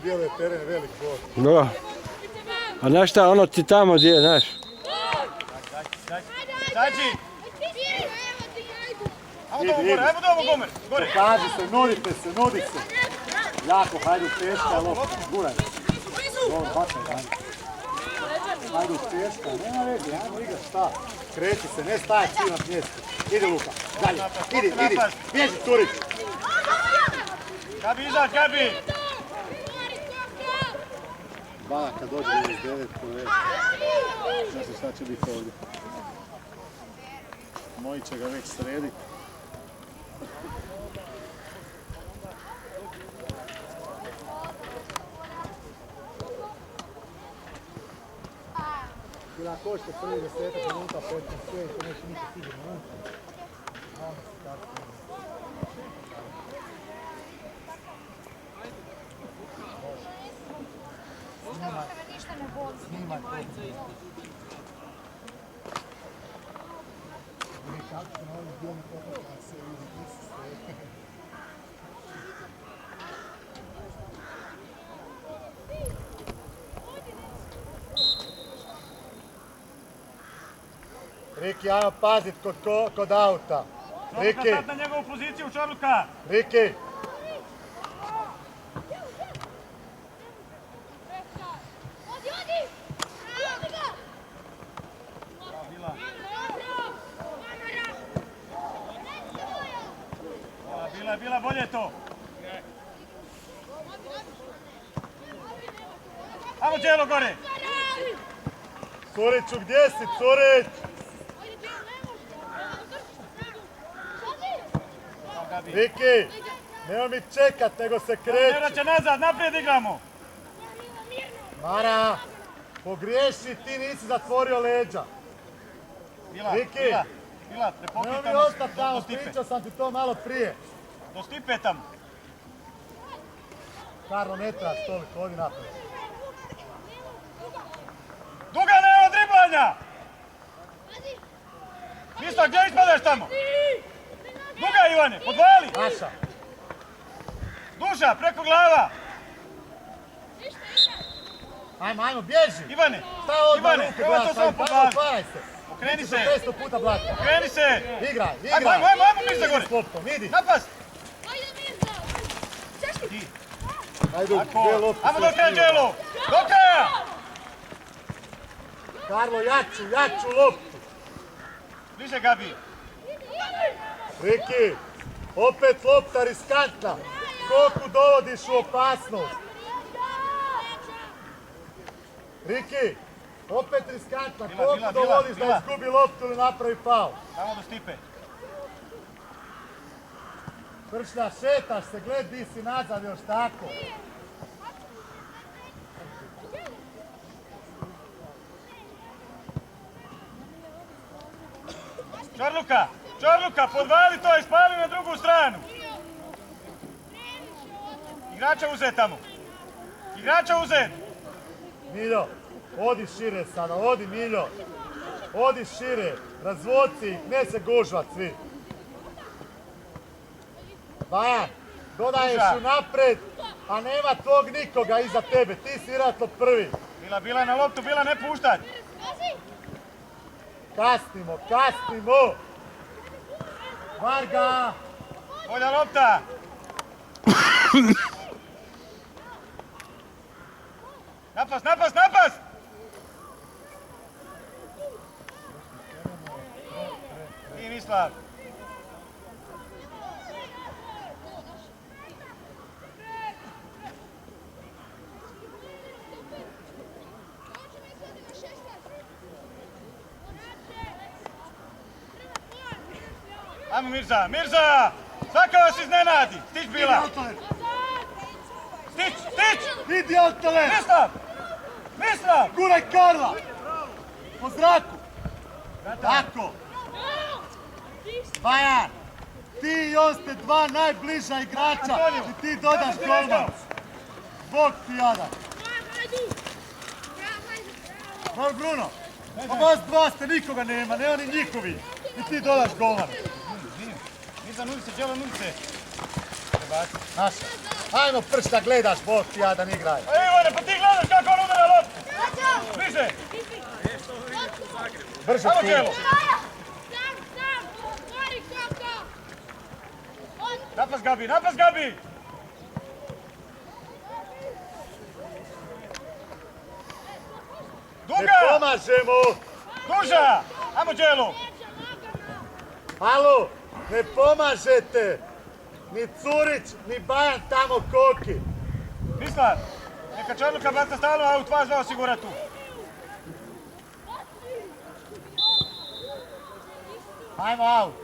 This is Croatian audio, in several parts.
djeluje teren velik bod. No. A znaš šta, ono ti tamo gdje, znaš? Dađi! Ajmo domo Gomer, gore! Pokaži se, nudite se, nudi se. Jako, hajde teška, lopta, guraj. Dobro, bačaj, hajde. Hajde teška, nema veze, ajmo igra, šta? Kreći se, ne stajati svi na mjestu. Idi Luka, dalje, idi, bježi, Turić. Gabi, izađ, Gabi! Bana kad dođe iz 9 po već. Ne znam šta će biti ovdje. Moji će ga već srediti. Ili ako hoćete prvi 10 minuta, 15, 5, to neće niko sigurno. A onda se tako. Snimaj to. Kako se na ovim djelom potakla se vidi sve. Riki, ajmo pazit kod auta. Riki! Čorluka, sad na njegovu poziciju, Čorluka! Riki! Bila bolje to! Ajmo Đelo gore! Curiću, gdje si, Curić? Riki, nema mi čekat, nego se kreći. Ne vraća nazad, naprijed igramo! Mara, pogriješi, ti nisi zatvorio leđa. Riki, Bila, prepokri nema mi tamo ostati tamo, do Stipe. pričao sam ti to malo prije. Do Stipe tamo. Karlo, ne trebaš toliko, odi naprijed. Dugane, evo driblanja! Ništa, gdje ispadaš tamo? Duga, Ivane, podvali! Naša. Duža, preko glava! Ajmo, bježi! Ivane, Šta odmah Ivane, ruke evo gledaš, to samo ajmo, podvali! otvaraj se! Okreni se! 500 puta blata. Okreni se! Igraj! Ajmo, Mirza gore! Idi s loptom, idi! Napast! Ajde, dve lopte. Ajmo do kraja, Đelo! Do kraja! Karlo, jaču loptu! Bliže, Gabi! Riki, opet lopta riskantna. Koliko dovodiš u opasnost? Riki, opet riskantna. Koliko dovodiš da izgubi loptu ili napravi faul? Tamo do Stipe. Pršlja, šetaš se, gled di si nazad još tako. Čorluka, podvali to i spali na drugu stranu. Igrača uzet tamo. Igrača uzet. Miljo, odi šire sada, odi Miljo. Odi šire, razvoci ih, ne se gužvat svi. Bajan, dodaješ ju napred, a nema tvog nikoga iza tebe, ti si vjerojatno prvi. Bila je na loptu, Bila ne puštat. Kasnimo! Varga! Bolja lopta. Napast! Nije Mislav. Ajmo Mirza! Svaka vas iznenadi! Stić Bila! Stić! Vidi Otole! Mislav! Guraj Karla! Po zraku! Tako! Bajan! Ti i on ste dva najbliža igrača i ti dodaš golman! Bog ti jadan! Bravo Bruno! Pa vas dva ste nikoga nema ni njihovi! I ti dodaš golman! Mirza, nudi se, Đelo, nudi se! Naša! Hajmo prš da gledaš, Bog ti jadan igraj. Ivane, pa ti gledaš kako on udara loptu. Bliže. Brže Samo ti. Đelo. Napast Gabi, napast Gabi. Ne Duga. pomažemo. Duža. Ajmo Đelo. Halo, ne pomažete. Ni Curić, ni Bajan tamo koki. Mislav, neka Čarluka baca stalno, a u tva dva osigura tu. Hajmo aut.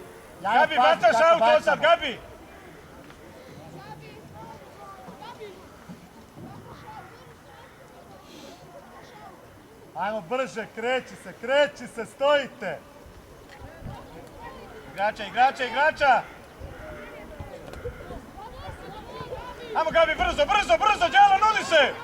Gabi, bacaš auto od sad, Gabi. Hajmo brže, kreći se, stojite. Igrača, igrača, igrača. Ajmo Gabi, brzo, brzo, brzo, Đelo, nudi se.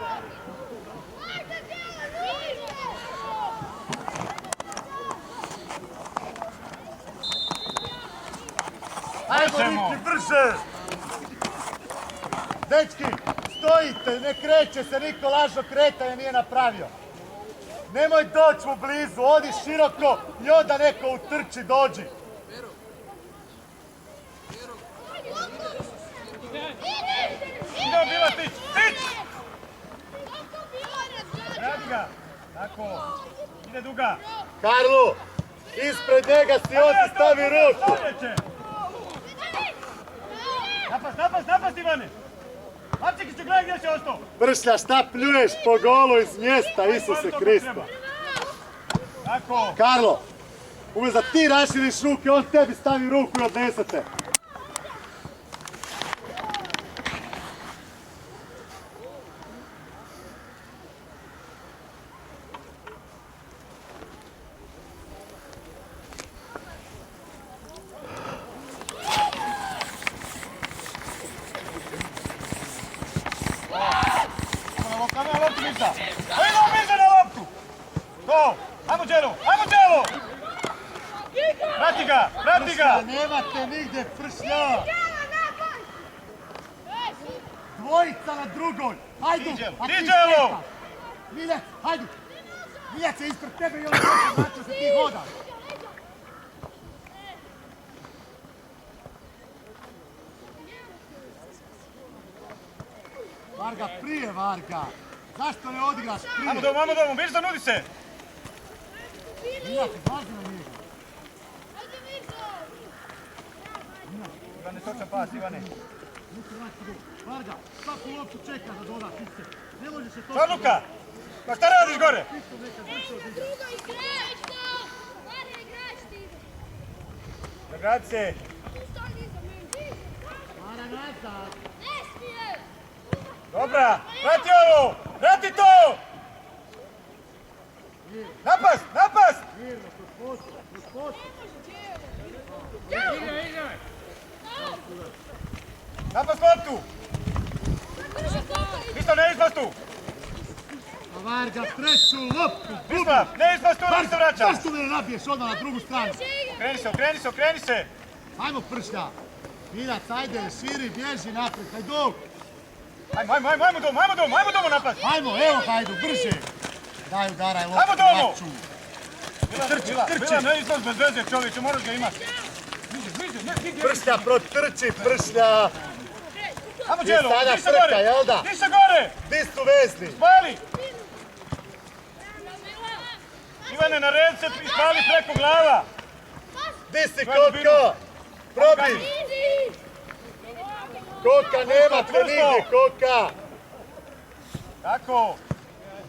Hajmo Možemo. Riki, brže. Dečki, stojite, ne kreće se, niko lažno kretanje nije napravio. Nemoj doći mu blizu, odi široko i onda neko utrči, dođi. Idemo bila Tić, Tić! Radi ga. Tako. Ide Duga. Karlo, ispred njega si odi, stavi ruku. Napast, napast, napast Ivane. Lapčikiću, gledaj gdje si ostao. Bršlja, šta pljuješ po golu iz mjesta, Isuse Krista. Tako. Karlo, umjesto da ti raširiš ruke, on tebi stavi ruku i odnesete. Ajmo na loptu, Mirza. Idemo Mirza na loptu. To. Ajmo Đelo, ajmo Đelo. Vrati ga, vrati ga. Nemate nigdje pršlja. Dvojica na drugoj. Hajdu. a Ti, ti Đelo. šetaš. Miljac, hajdu. Miljac je ispred tebe i on hoće, znači se ti hodaš. Varga, prije Varga. Zašto ne odigraš prije? Ajmo domu, Mirza, nudi se. Miljac, važi na njega. Ivane, točan pas, Ivane. Varga, svaku loptu čeka da doda pice. Ne može se to... Čarluka, pa šta radiš gore? Nagradi se. Mara nazad. Dobra, vrati ovo, vrati to. Napast, napast. Mirno, kroz posao. Napast loptu. Isto ne izpast tu. A Varga, treću loptu. Mislav, ne izpast tu, da se vraća. Zašto me ne nabiješ odmah na drugu stranu? Okreni se, okreni se, okreni se. Ajmo pršlja. Miljac, ajde, širi, bježi naprijed, Hajduk. Ajmo domu napast. Ajmo, evo Hajdu, brže. Daj, udaraj loptu. Ajmo domu. Lapču. Bila ne izlaz bez veze, čovječe, moraš ga imati. Pršlja, protrči, pršlja. Ajmo Ti Đelo, sada di se trka, gore, jel da? di se gore. Di su vezni? Spali. Ivane, na red se ispali preko glava. Di si Koka? Probi. Koka, nema te nigdje, Koka. Tako.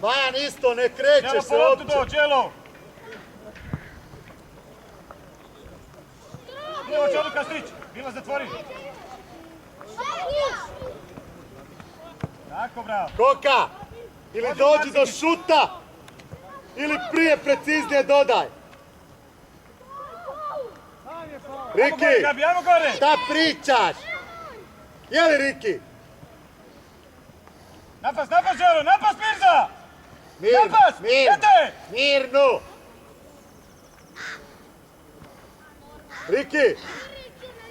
Bajan isto, ne kreće Đelo se po loptu uopće. do, Đelo. Evo Čarluka stić, bila zatvori. Tako, bravo. Koka, ili dođi do šuta, ili prije preciznije dodaj. Ajmo gore, Riki, Gabi, ajmo gore. šta pričaš? Je li Riki? Napast, Đelo, napast Mirza. Mirno, Napast, idete. mirno.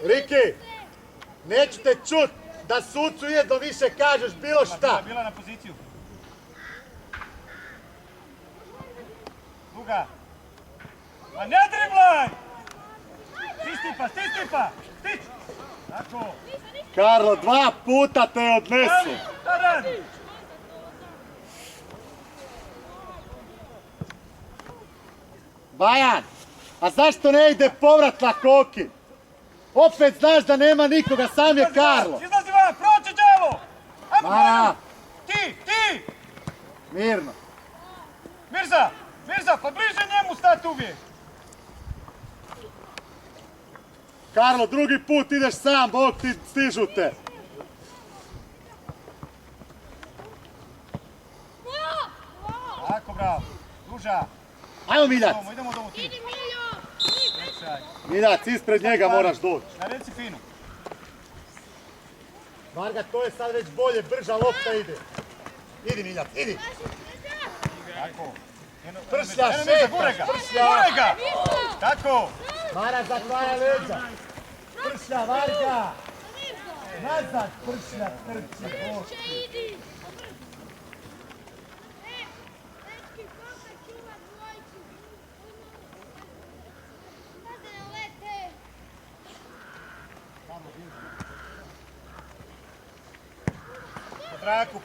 Riki, neću te čut, da sucu jedno više kažeš bilo šta. Bila na poziciju. Duga. Ma ne driblaj! Stipa! Stić! Tako. Karlo, 2 puta te odnesu. Šta radi? Bajan, a zašto ne ide povrat na Koki? Opet znaš da nema nikoga, sam je Karlo. Izlazi van, proći đavo! Ajmo, Mara, Ti! mirno. Mirza, pa bliže njemu stati uvijek! Karlo, drugi put ideš sam, Bog ti stižu te. Tako, bravo. Duža. Ajmo Miljac. Idemo domu ti. Miljac, ispred njega moraš doći. Nareci finu. Varga, to je sad već bolje, brža lopta ide. Idi Miljac, idi. Tako. Pršlja, Mirza, šetaš, gurega. pršlja. Gurega! Tako. Mara zatvara leđa. Pršlja, Varga. Nazad, pršlja, trči.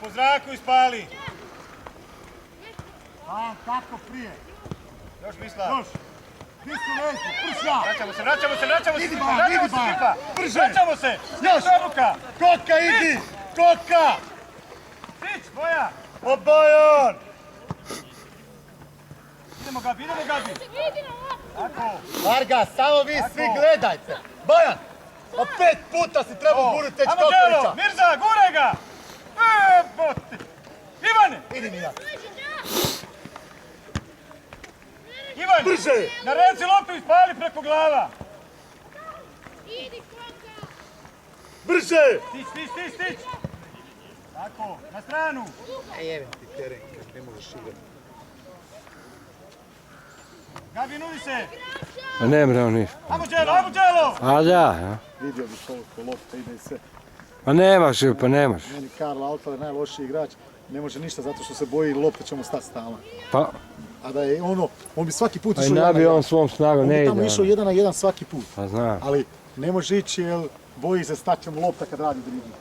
Po zraku ispali. Bajan, kako prije? Još misla. Još. Gdje su leđu, pršlja. Vraćamo se. Idi, Bajan, idi, Bajan. Brže. Vraćamo se. Još. Odluka. Koka, idi. Koka. Stić, Boja. O Bajan. Idemo Gabi. Tako. Varga, samo vi svi gledajte. Bajan, a 5 puta si trebao guriti već Ajmo Đelo, Kokovića. Mirza, gurega. Bote. Ivane. Idi Miljac. Ivan. Brže. Nareci loptu ispali preko glava. Brže. Stić. Tako, na stranu. Jebem ti teren kad ne možeš igrati. Gabi, nudi se. Pa ne mre on ništa. Ajmo Đelo. A da, ja. Vidio bi koliko lopta ide i sve. Pa nemaš. Meni Karlo Altale najlošiji igrač. Ne može ništa zato što se boji lopte ćemo stati stalno. Pa, A da je ono, on bi svaki put pa i išao 1 na 1. nabio on svom snagom, On ne bi ide. tamo išao 1 na 1 svaki put. Pa znam. Ali ne može ići jer boji se stati će mu lopta kad radi dribling.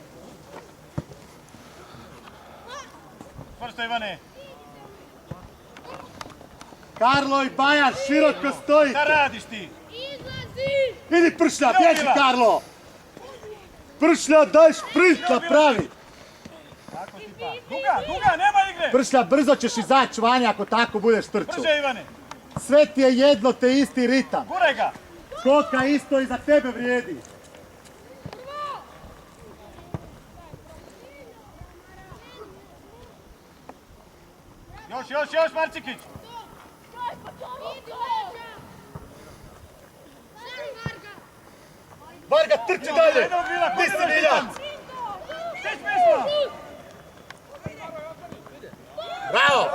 Čvrsto Ivane. Karlo i Bajan široko stojite. Šta radiš ti? Idi pršlja, bježi Karlo! Pršlja, daj šprint napravi! Tako Stipa. Duga, nema igre. Pršlja, brzo ćeš izaći vanje ako tako budeš trčao. Brže Ivane. Sve ti je jedno te isti ritam. Gurega. Koka isto i za tebe vrijedi. Još Marcikić. Varga, trči dalje! Ajde, Vila, Ti si Miljac! Stić misla. Bravo!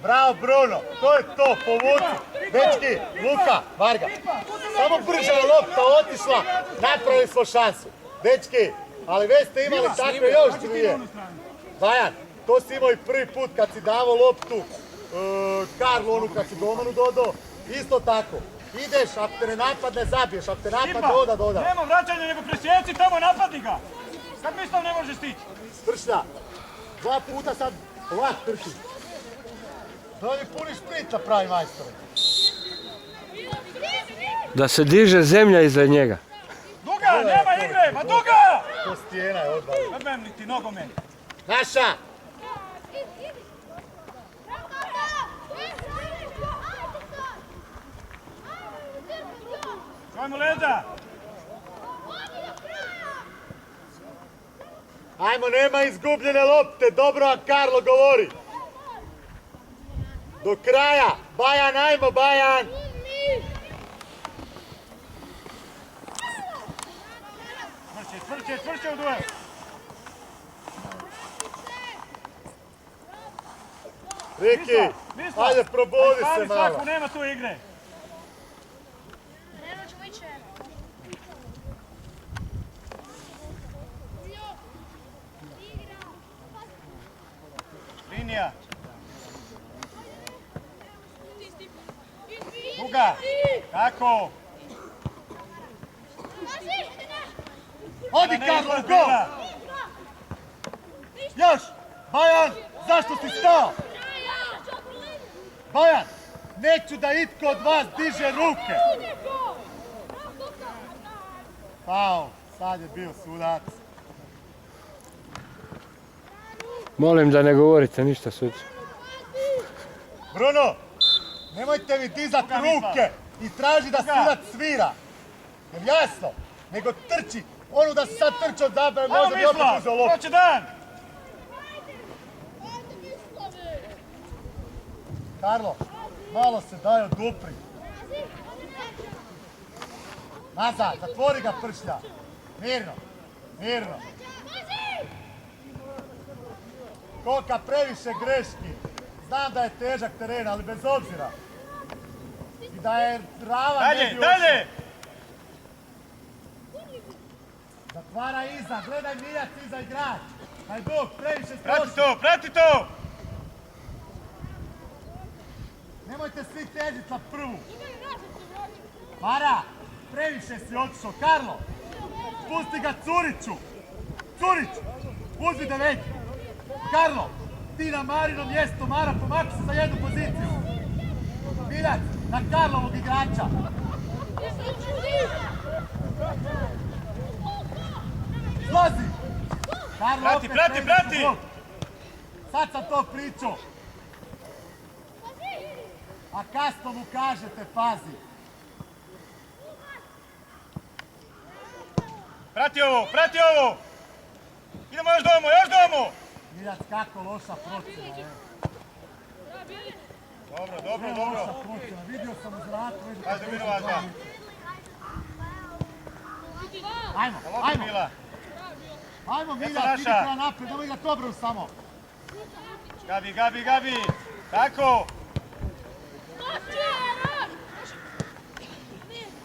Bravo Bruno, to je to, povuci. Dečki, Luka, Varga. Samo brža je lopta otišla, napravili smo šansu. Dečki, ali već ste imali tako još dvije. Bajan, to si imao i prvi put kad si davao loptu Karlu, onu kad si Domanu dodao. Isto tako, ideš, ako te ne napadne zabiješ, ako te napadne doda. Nema vraćanja nego presjeci tamo, napadni ga. Kad mislim ne može stići. Pršlja, 2 puta sad ovak trči. Da li puni šprint napravi majstore? Da se diže zemlja iza njega. Duga, nema igre, ma Duga! To stijena je odvalio. Jebem li ti nogomet. Naša! Čujemo leđa. Ajmo, nema izgubljene lopte, dobro vam Karlo govori. Do kraja, Bajan, ajmo Bajan! Čvršće u duel. Riki, ajde probudi se malo. Svaku, nema tu igre. linija. Duga. Kako? Odi Karlo, u gol! Još! Bajan, zašto si stao? Bajan, neću da itko od vas diže ruke. Faul, sad je bio sudac. Molim da ne govorite ništa suci. Bruno, nemojte mi dizat ruke i traži da sudac svira. Jer jasno, nego trči. Onu da se sad trči od zabrane, možda bi opet uzeo loptu. Hoće dan! Karlo, malo se daj odupri. Nazad, zatvori ga pršlja. Mirno, mirno. Koka previše greški. Znam da je težak teren, ali bez obzira. I da je rava ne bi ušao. Dalje! Zatvara iza, gledaj Miljac iza igrač. Hajduk, previše Prati stroši. prati to! Nemojte svi težit na prvu. Mara, previše si otišao. Karlo, pusti ga Curiću. Curić, uzmi da već. Karlo, ti na Marino mjesto. Mara, pomaki se za jednu poziciju. Miljac, na Karlovog igrača. Zlazi! Karlo, Prati, opet prati, previše prati! blok. Sad sam to pričao. A kasno mu kažete, pazi. Prati ovo, prati ovo! Idemo još domo! Miljac, kako loša procjena, je. Dobro. Loša procjena, vidio sam u zraku. Ajde, Mirova. Ajmo. Bila. Ajmo, Miljac, naša. idi prema naprijed, nemoj igrat obranu samo. Gabi! Tako!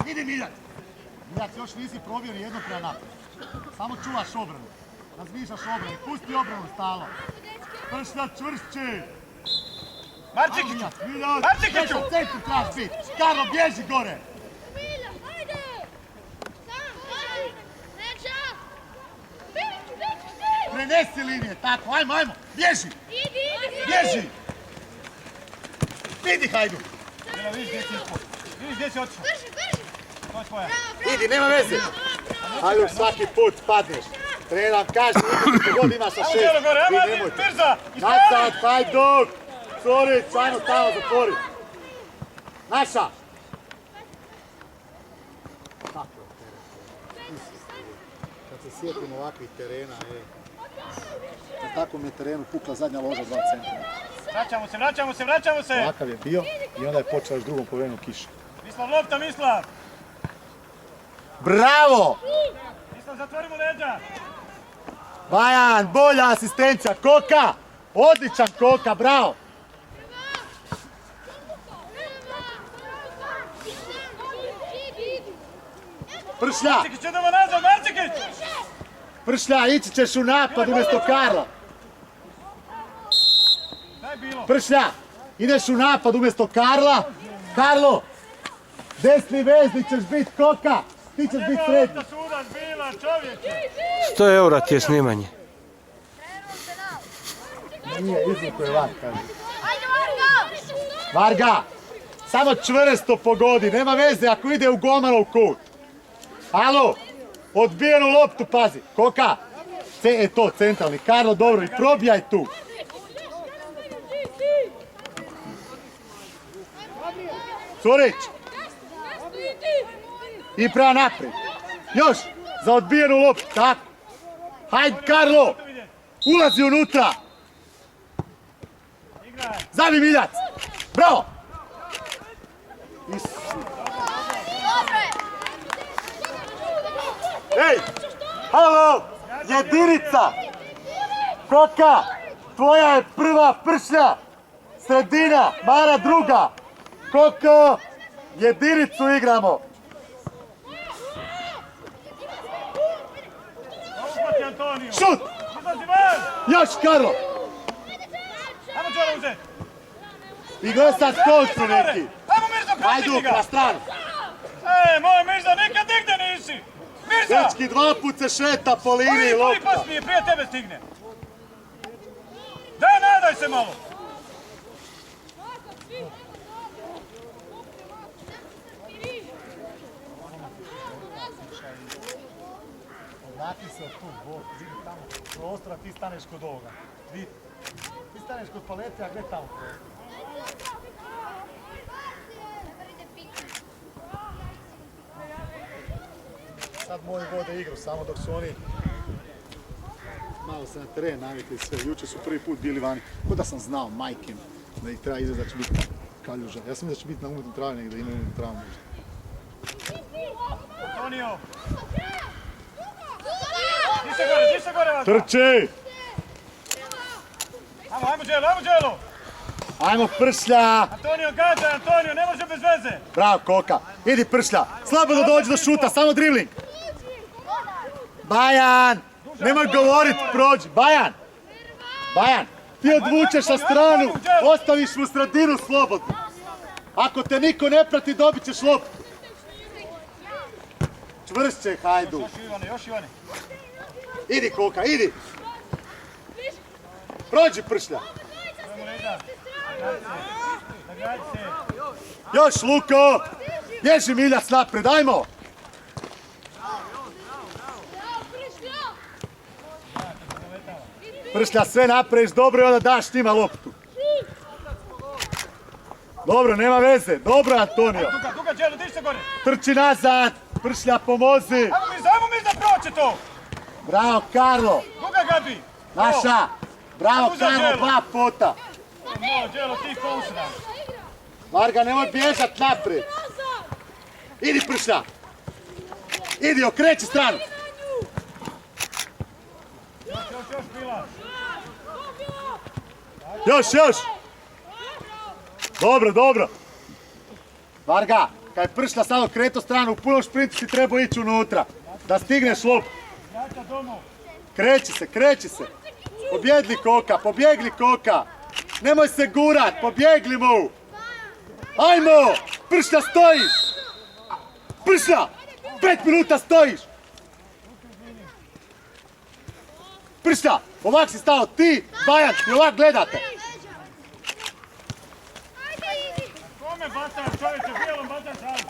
Idi, Miljac. Miljac, još nisi probio ni jedno prema naprijed. Samo čuvaš obranu. Razmišljaš obranu, pusti obranu stalo. Pršlja čvršći. Marčikiću! Miljac, Marčikiću! u centru trebaš biti. Karlo, bježi gore. Prenesi linije, tako, ajmo, bježi! Bježi! Vidi, Hajduk! Bila, vidiš gdje si otišao. To je tvoja. Idi, nema veze! Hajduk, svaki put padneš. Trener kaže, kako god imaš sa Ajmo šest. djelo gore, Vi ajmo nemojte. Mirza! Nazad, Hajduk! Curić, ajmo tamo, zatvori. Naša! Kako je teren? Kad se sjetim ovakvih terena, na takvom je terenu pukla zadnja loža 2 cm. Vraćamo se! Ovakav je bio i onda je počela još drugom povremenu kiša. Mislav lopta, Mislav! Bravo! Mislav, zatvorimo leđa! Bajan, bolja asistencija, Koka! Odličan Koka, bravo! Pršlja! Marčikić, idemo nazad, Marčikić! Pršlja, ići ćeš u napad umjesto Karla. Šta je bilo? Pršlja, ideš u napad umjesto Karla. Karlo, desni veznik ćeš biti Koka. Ti ćeš biti srednji. Lopta sudac bila, čovječe! 100 eura ti je snimanje. Nije, izvuko je van, kaže. Varga, samo čvrsto pogodi, nema veze ako ide u golmanov kut. Alo, odbijenu loptu, pazi. Koka, to, centralni. Karlo, dobro, i probijaj tu. Curić. I prema naprijed. Još, za odbijenu loptu, tako. Hajde, Karlo, ulazi unutra. Zavi Miljac. Bravo. Ej, halo, jedinica. Koka, tvoja je prva pršlja. Sredina, Mara druga. Koko, jedinicu igramo. Šut. Još Karlo. Đelo uzeti. I gledaj sad kontru neki. Ajmo Mirza, protiv Hajduk ga. na stranu. Moj Mirza, nikad nigde nisi. Mirza! Dečki, 2 put se šeta po liniji Prvi lopta. pas mi je, prije tebe stigne. Daj, nadaj se malo. Vrati se od tu, Bog, vidi tamo prostora, ti staneš kod ovoga. Ti staneš kod palete, a gdje tamo prostor? Sad moji vode igru, samo dok su oni malo se na teren navikli sve. Jučer su prvi put bili vani. Ko da sam znao, majke, da ih treba izvesti da će biti kaljuža. Ja sam mislio da će biti na umjetnom travi, nego da imaju umjetnu travu možda. Antonio. Di se gore, vas. Trči! Ajmo Đelo. Ajmo Pršlja! Antonio, gađa, Antonio, ne može bez veze. Bravo Koka, idi Pršlja! Slabo da dođe do šuta, samo dribling! Bajan! Nemoj govorit, prođi! Bajan! Bajan! Ti odvučeš na stranu, ostaviš mu sredinu slobodno. Ako te niko ne prati, dobit ćeš loptu. Čvršće, Hajduk! Još Ivane. Idi Koka, idi! Prođi Pršlja! Još Luko! Bježi Miljac napred, ajmo! Pršlja, sve napraviš dobro i onda daš njima loptu. Dobro, nema veze. Dobro, Antonio. Duga Đelo, diži se gore. Trči nazad. Pršlja, pomozi. Ajmo Mirza, proći to. Bravo, Karlo. Duga Gabi. Naša. Bravo, Ajmo za Karlo, Đelo. 2 puta. Moj Đelo, ti kousna. Varga, nemoj bježat naprijed. Idi, Pršlja. Idi, okreći stranu. Još Bila. Još. Dobro. Varga, kad je Pršlja sad okreto stranu, u punom šprintu si trebao ići unutra. Da stigneš loptu. Vraća domu. Kreći se. Pobjegli Koka. Nemoj se gurat, pobjegli mu. Ajmo, Pršlja stojiš. Pršlja, 5 minuta stojiš. Pršlja, ovak si stao ti, Bajan, i ovak gledate. Kome bacaš čovječe, bijelom bacaš ali.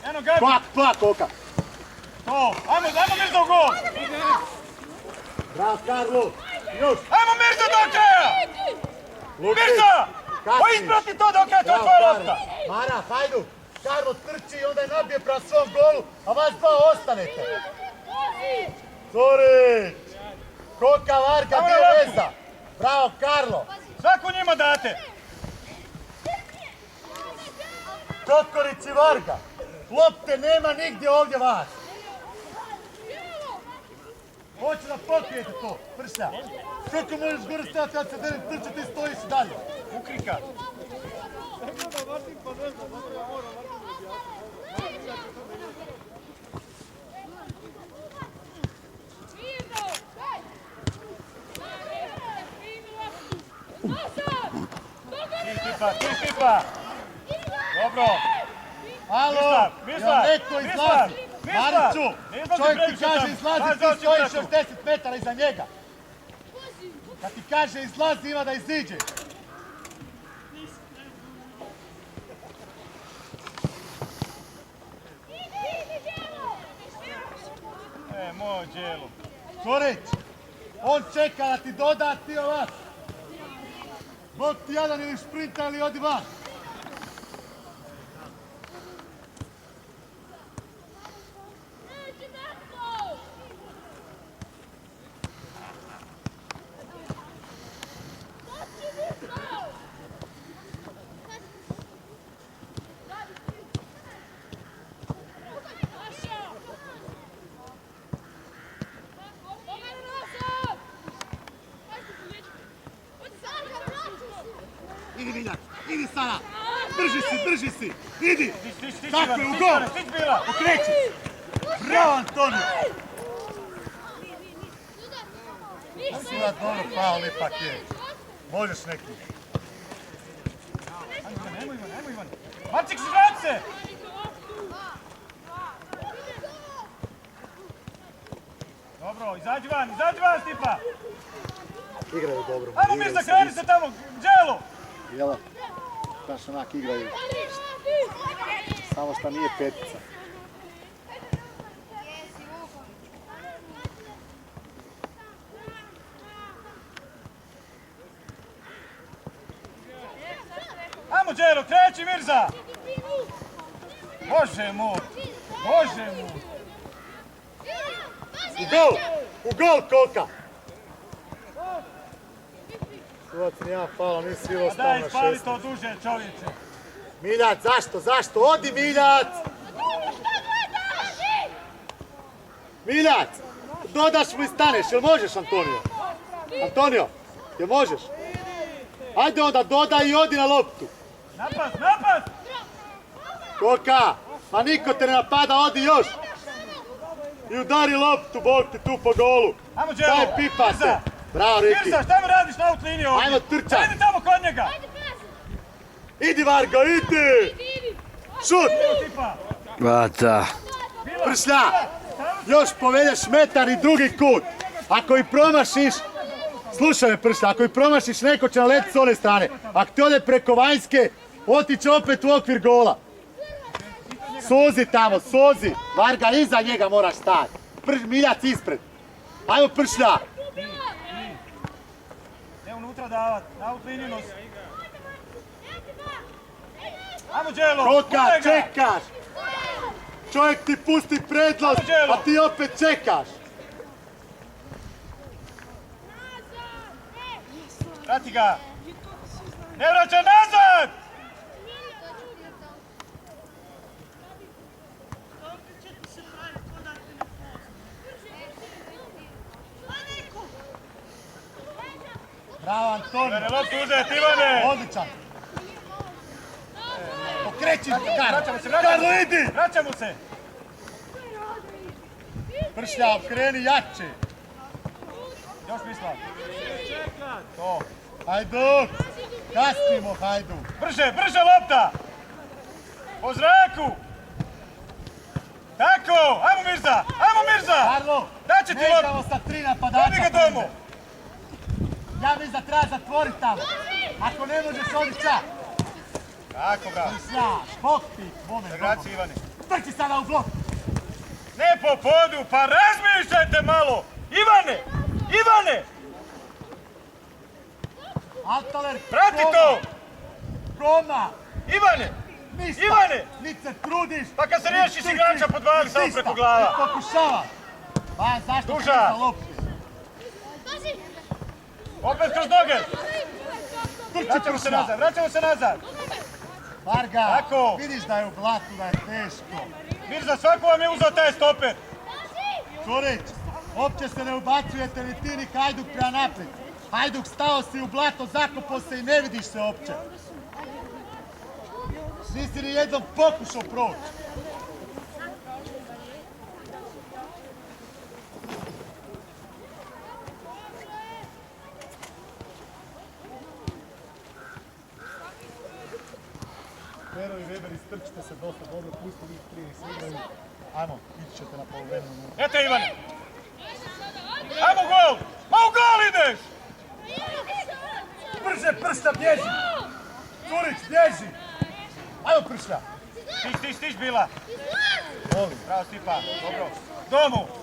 Eno Gabi. Pa, Koka. To, ajmo Mirza u gol. Bravo, Karlo. Još. Ajmo Mirza do kraja. Mirza! Isprati to do kraja, to je tvoja lopta. Mara, hajdu. Karlo trči i onda je nabije prema svom golu, a vas dva ostanete. Zorić. Koka, Varga, gdje je veza? Bravo, Karlo. Svaku njima date. Kokorić i Varga. Lopte nema nigdje ovdje vas. Hoće da pokrijete to, Pršlja. Kako možeš gore stajati kad se delim trče, ti stojiš i dalje. Ukrika. Tipa. Dobro. Alo, Mislav, jel neko izlazi? Mislav, Mariću, ne izlazi čovjek ti previše kaže tamo. izlazi, Daj, ti dođi stojiš preko. 60 metara iza njega. Kad ti kaže izlazi, ima da iziđe. Moj Đelo. Zorić, on čeka da ti doda, ti ovak. Bog ti jadan ili šprinta ili odi van. Idi Miljak, idi sada. Drži si. Idi. Tako je, u gol. Stić Bila. Okreći. Bravo, Antonio. Sudac dobro, faul ipak je. Možeš neki. Ajmo Ivan. Marcik, vrati se! Dobro, izađi van, Stipa! Igraju dobro. Ajmo Mirza, kreni se tamo, Đelo! Jela, baš onak igraju. Samo što nije petica. Ajmo Đelo, kreći Mirza! Bože moj! U gol Koka! Sudac nema faula, nisi svirao A stavno daj, na spali 16. to duže, čovječe! Miljac, zašto? Odi Miljac! Miljac! Dodaš mu i staneš, jel možeš Antonio? Antonio, jel možeš? Ajde onda, dodaj i odi na loptu! Napad! Koka, ma niko te ne napada, odi još! I udari loptu, Bog ti tu po golu! Ajmo Đelo! Daj, pipa se! Bravo, Riki! Mirza, šta mi radiš na out liniju ovdje? Ajmo, trčaj! Idi tamo kod njega! Idi Varga, idi! Šut! Stipa! Vata. Pršlja! Još povedeš metar i drugi kut! Ako i promašiš, slušaj me Pršlja, ako i promašiš, neko će naletiti s one strane. Ako ti ode preko vanjske, otiće opet u okvir gola. Suzi tamo, suzi! Varga, iza njega moraš stati. Miljac ispred. Ajmo Pršlja! Ne unutra davat, na out liniju nosi. Ajmo Đelo! Koka, guraj ga! čekaš! Čovjek ti pusti prednost, a ti opet čekaš! Vrati ga! Ne vraćaj nazad! Bravo Antonio! Ivane, loptu uzeti, Ivane! Odličan! Okreći Vraćamo se, Karlo, idi! Vraćamo se! Pršlja, okreni jače! Još Mislav! To! Hajduk! Kasnimo, Hajduk! Brže lopta! Po zraku! Tako! Ajmo Mirza! Karlo! Daće ti ne loptu! igramo sa 3 napadača! Vodi ga domu! Ja mislim da treba zatvoriti tamo! Ako ne možeš, odi čak! Tako ga! Pršlja, špok ti! Moment, Graci Ivane! trči sada u blok! Ne po podu, pa razmišljajte malo! Ivane! Altaler, Prati to! Koma! Ivane! Ništa! Ivane! Nit se trudiš! Pa kad se riješiš igrača podvali samo preko glava! Nit pokušava! Pa zašto Duža. ti za loptu? Opet kroz noge! Trči Vraćamo se nazad! Varga, Tako. vidiš da je u blatu, da je teško. Mirza, svako vam je uzao taj stoper! Čurić, opće se ne ubacujete ni ti ni Hajduk prema naprijed. Hajduk stao si u blato, zakopao se i ne vidiš se opće. Nisi ni jednom pokušao proći. Pero i Weber, istrčite se dosta dobro, pusti njih prije i se igraju. Ajmo, ići ćete na poluvremenu. Eto Ivane! Ajmo gol! Ma u gol ideš! Brže, Pršlja, bježi! Curić, bježi! Ajmo, Pršlja! Stiš bila! Molim. Bravo Stipa, dobro.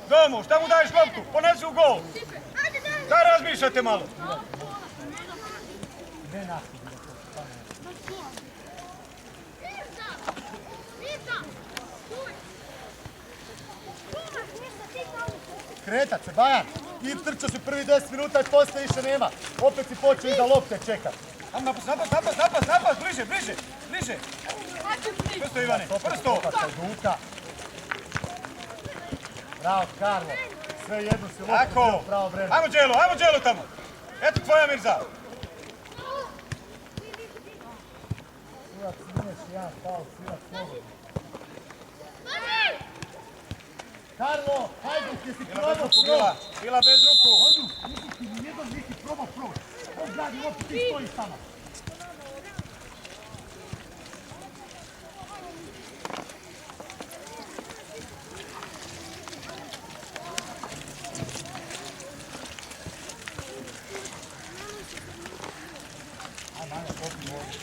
Domu, šta mu daješ loptu? Ponesi u gol! Da razmišljate malo! Ne nas. Kretat se, Bajan! I trčao si prvi 10 minuta i poslije više nema. Opet si počeo iza lopte čekat. Ajmo napad, bliže! Prsto Ivane, prsto! Duka. Bravo, Karlo. Sve jedno si loptu Tako! bio pravo vreme. Ajmo Đelo tamo! Eto tvoja Mirza! Sudac niješ jedan faul, svirat slobodno. Karlo, Hajduk, jesi probao proći? Bila bez ruku! Nisi ti nijednog samo proći. On gradi loptu, ti stoji samo.